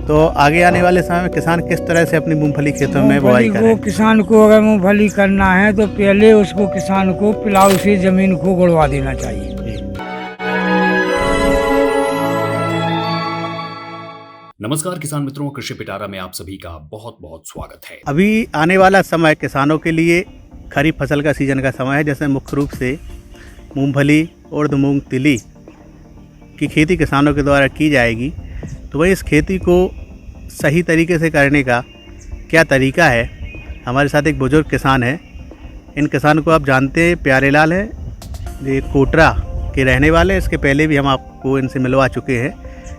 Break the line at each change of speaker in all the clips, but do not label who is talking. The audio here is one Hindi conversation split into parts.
तो आगे आने वाले समय में किसान किस तरह से अपनी मूंगफली खेतों में बुआई करें?
किसान को अगर मूंगफली करना है तो पहले उसको किसान को प्लाऊ से जमीन को गुड़वा देना चाहिए।
नमस्कार किसान मित्रों, कृषि पिटारा में आप सभी का बहुत बहुत स्वागत है।
अभी आने वाला समय किसानों के लिए खरीफ फसल का सीजन का समय है, जैसे मुख्य रूप से मूंगफली, उड़द, मूंग, तिली की खेती किसानों के द्वारा की जाएगी। तो वही इस खेती को सही तरीके से करने का क्या तरीका है, हमारे साथ एक बुजुर्ग किसान है। इन किसान को आप जानते हैं, प्यारे लाल है, ये कोटरा के रहने वाले। इसके पहले भी हम आपको इनसे मिलवा चुके हैं।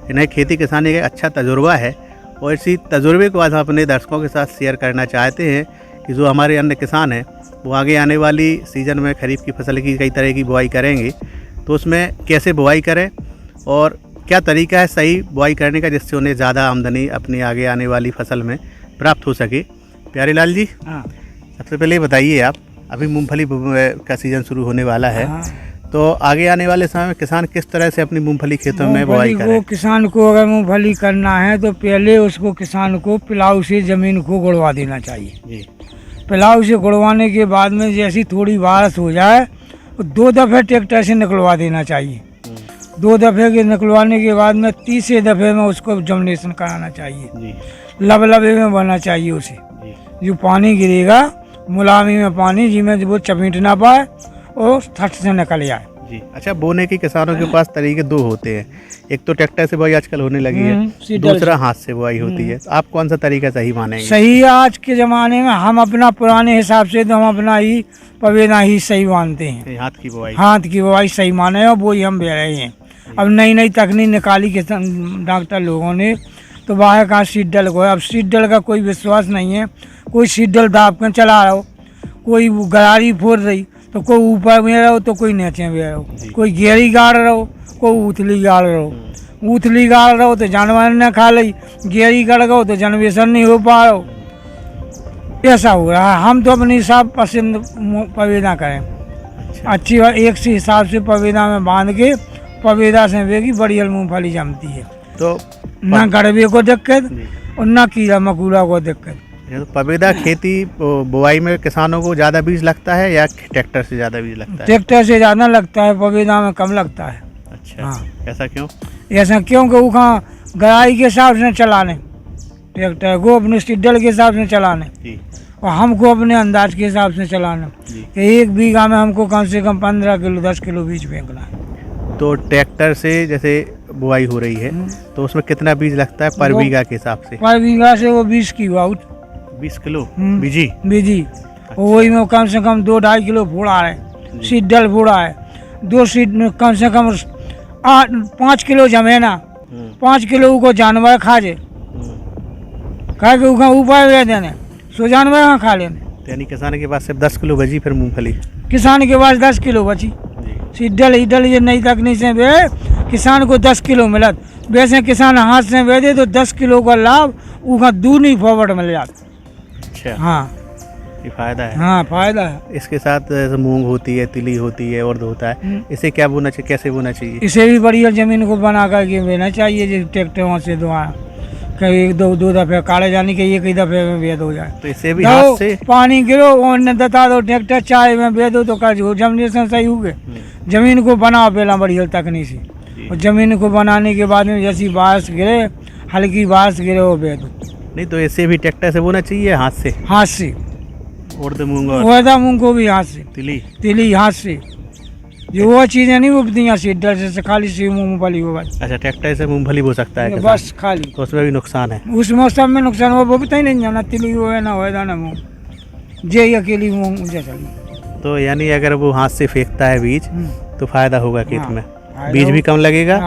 इन्हें खेती किसानी का अच्छा तजुर्बा है और इसी तजुर्बे को आज हम अपने दर्शकों के साथ शेयर करना चाहते हैं कि जो हमारे अन्य किसान हैं वो आगे आने वाली सीज़न में खरीफ की फसल की कई तरह की बुआई करेंगे, तो उसमें कैसे बुआई करें और क्या तरीका है सही बुआई करने का, जिससे उन्हें ज़्यादा आमदनी अपनी आगे आने वाली फसल में प्राप्त हो सके। प्यारे लाल जी, सबसे पहले बताइए, आप अभी मूंगफली का सीज़न शुरू होने वाला है, तो आगे आने वाले समय में किसान किस तरह से अपनी मूंगफली खेतों में बुआई करें?
किसान को अगर मूंगफली करना है तो पहले उसको किसान को प्लाऊ से जमीन को गुड़वा देना चाहिए जी। प्लाऊ से गुड़वाने के बाद में जैसी थोड़ी बारिश हो जाए तो 2 दफ़े ट्रैक्टर से निकलवा देना चाहिए। 2 दफ़े के निकलवाने के बाद में तीसरे दफ़े में उसको जर्मिनेशन कराना चाहिए जी। लबलबे में बनना चाहिए उसे, जो पानी गिरेगा मुलायमी में पानी जिसमें वो चपेट ना पाए और थट से निकल जाए
जी। अच्छा, बोने की किसानों के पास तरीके 2 होते हैं, एक तो ट्रैक्टर से बुआई आजकल होने लगी है, दूसरा हाथ से बुआई होती है। तो आप कौन सा तरीका सही मानेंगे?
सही आज के ज़माने में हम अपना पुराने हिसाब से तो हम अपना ही पवेना ही सही मानते हैं।
हाथ की
बुआई सही माने और वो ही हम बे रहे हैं। अब नई नई तकनीक निकाली के डॉक्टर लोगों ने, तो बाहर कहाँ सीट डल को है। अब सीट डल का कोई विश्वास नहीं है। कोई सीट डल दाब कर चला रहा हो, कोई गरारी फोड़ रही तो कोई ऊपर में रहो तो कोई नीचे में रहो, कोई गेरी गाड़ रहो, कोई उथली गाड़ रहो। उथली गाड़ रहो तो जानवर न खा ली, गेरी गड़ गो तो जनवेशन नहीं हो पा रहो। ऐसा हो रहा है। हम तो अपने हिसाब पसंद पवेदा करें। अच्छी एक से हिसाब से पवेदा में बांध के पवेदा से वेगी बढ़िया मूंगफली जमती है। तो ना गड़बे को दिक्कत और ना कीड़ा मकोड़ा को दिक्कत।
तो पवेदा खेती बुआई में किसानों को ज़्यादा बीज लगता है या ट्रैक्टर से ज़्यादा बीज लगता है?
ट्रैक्टर से ज़्यादा लगता है, पवेदा में कम लगता है।
अच्छा, हाँ। ऐसा क्यों?
ऐसा क्योंकि वो कहाँ गराई के हिसाब से चलाने, ट्रैक्टर को अपने सिड्डल के हिसाब से चलाने और हमको अपने अंदाज के हिसाब से चलाना। एक बीघा में हमको कम से कम 15 किलो 10 किलो बीज फेंकना है।
तो ट्रैक्टर से जैसे बुआई हो रही है तो उसमें कितना बीज लगता है पर बीघा के हिसाब से?
पर बीघा से वो 20 की आउट
20 किलो बीजी।
अच्छा। वही में कम से कम 2-2.5 किलो फोड़ा है, सीडल फोड़ा है। 2 सीड में कम से कम 5 किलो जमे ना, 5 किलो को जानवर खा जे, खा के ऊपर दे देने, सो जानवर खा लेने।
यानी किसान के पास सिर्फ 10 किलो बची फिर मूंगफली?
किसान के पास 10 किलो बची। सीडल हिडल ये नई तकनीक से वे किसान को 10 किलो मिलत। वैसे किसान हाथ से वे दे तो 10 किलो का लाभ उनका दूनी फॉरवर्ड मिल जाता।
अच्छा,
हाँ,
ये फायदा है।
हाँ, फायदा है।
इसके साथ मूंग होती है, तिली होती है, उड़द होता है, इसे क्या बोना चाहिए, कैसे बोना चाहिए?
इसे भी बढ़िया जमीन को बना करके बोना चाहिए, जो ट्रैक्टरों से दुआ कहीं 2 दफ़े काढ़े जाने के एक ही दफ़े में वेद हो जाए।
तो इसे भी हाथ से
पानी गिरो और दता दो ट्रैक्टर चाय में वेद हो तो कर जमीन सही हो गए। जमीन को बनाओ पहला बढ़िया तकनीक से, और जमीन को बनाने के बाद में जैसी बारिश गिरे, हल्की बारिश गिरे वो वेद हो।
नहीं तो इसे भी ट्रैक्टर से बोना चाहिए, हाथ से?
हाथ से।
उड़द मूंग
को भी हाथ से, तिली हाथ से। जो वो चीजें नहीं उगती हैं सीडर से, खाली सी मूंगफली हो बस।
अच्छा, ट्रैक्टर से मूंगफली बो सकता है
बस खाली?
तो उसमें भी नुकसान है?
उस मौसम में नुकसान वो भी नहीं जाना, तिली हो ना हो ना मूंग जे अकेली मूंग जैसा।
तो यानी अगर वो हाथ से फेंकता है बीज तो फायदा होगा खेत में, बीज भी कम लगेगा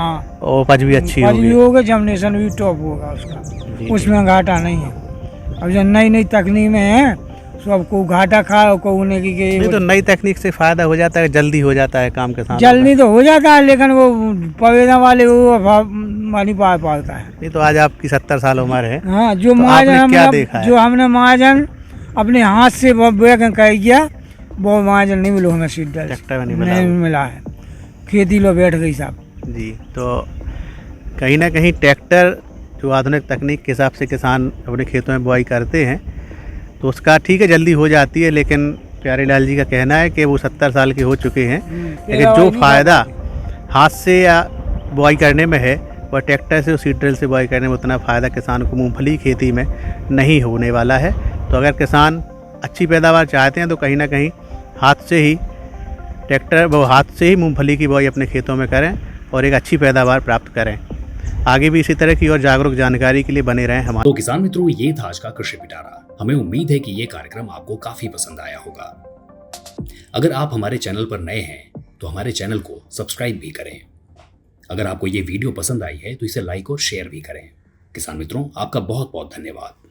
और उपज भी अच्छी होगी,
जर्मिनेशन भी टॉप होगा उसका, उसमें घाटा नहीं है। अब जो नई नई तकनीक में है सबको घाटा खा को उन्हें की
नहीं, तो नई तकनीक से फायदा हो जाता है, जल्दी हो जाता है काम किसान,
जल्दी तो हो जाता है, लेकिन वो पवेदा वाले वो नहीं पाता है।
नहीं तो आज आपकी 70 साल उम्र है।
हाँ, जो तो महाजन जो हमने महाजन अपने हाथ से कह किया वो महाजन नहीं मिलो हमें, सीट नहीं मिला है, खेती लो बैठ गई साहब
जी। तो कहीं ना कहीं ट्रैक्टर जो आधुनिक तकनीक के हिसाब से किसान अपने खेतों में बुआई करते हैं तो उसका ठीक है जल्दी हो जाती है, लेकिन प्यारे लाल जी का कहना है कि वो 70 साल के हो चुके हैं, लेकिन जो फ़ायदा हाथ से या बुआई करने में है वह ट्रैक्टर से और सीड ड्रिल से बुआई करने में उतना फ़ायदा किसान को मूंगफली की खेती में नहीं होने वाला है। तो अगर किसान अच्छी पैदावार चाहते हैं तो कहीं ना कहीं हाथ से ही मूंगफली की बुआई अपने खेतों में करें और एक अच्छी पैदावार प्राप्त करें। आगे भी इसी तरह की और जागरूक जानकारी के लिए बने रहें हमारे।
तो किसान मित्रों, ये था आज का कृषि पिटारा। हमें उम्मीद है कि ये कार्यक्रम आपको काफी पसंद आया होगा। अगर आप हमारे चैनल पर नए हैं तो हमारे चैनल को सब्सक्राइब भी करें। अगर आपको ये वीडियो पसंद आई है तो इसे लाइक और शेयर भी करें। किसान मित्रों, आपका बहुत बहुत धन्यवाद।